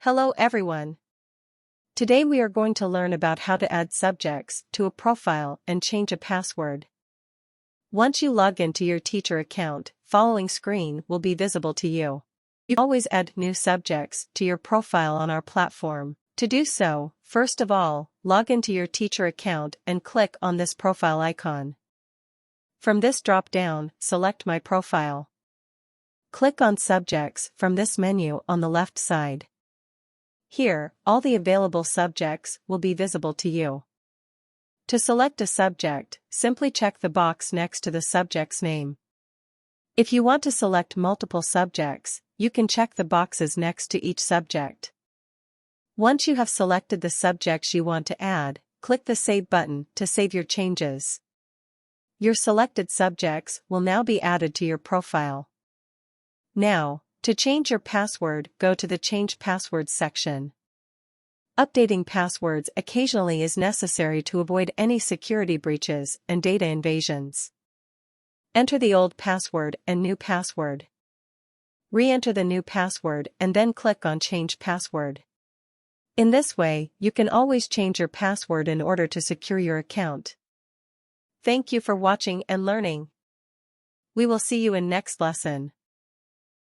Hello everyone. Today we are going to learn about how to add subjects to a profile and change a password. Once you log into your teacher account, following screen will be visible to you. You can always add new subjects to your profile on our platform. To do so, first of all, log into your teacher account and click on this profile icon. From this drop-down, select My Profile. Click on Subjects from this menu on the left side. Here, all the available subjects will be visible to you. To select a subject, simply check the box next to the subject's name. If you want to select multiple subjects, you can check the boxes next to each subject. Once you have selected the subjects you want to add, click the Save button to save your changes. Your selected subjects will now be added to your profile. Now, to change your password, go to the Change Passwords section. Updating passwords occasionally is necessary to avoid any security breaches and data invasions. Enter the old password and new password. Re-enter the new password and then click on Change Password. In this way, you can always change your password in order to secure your account. Thank you for watching and learning. We will see you in next lesson.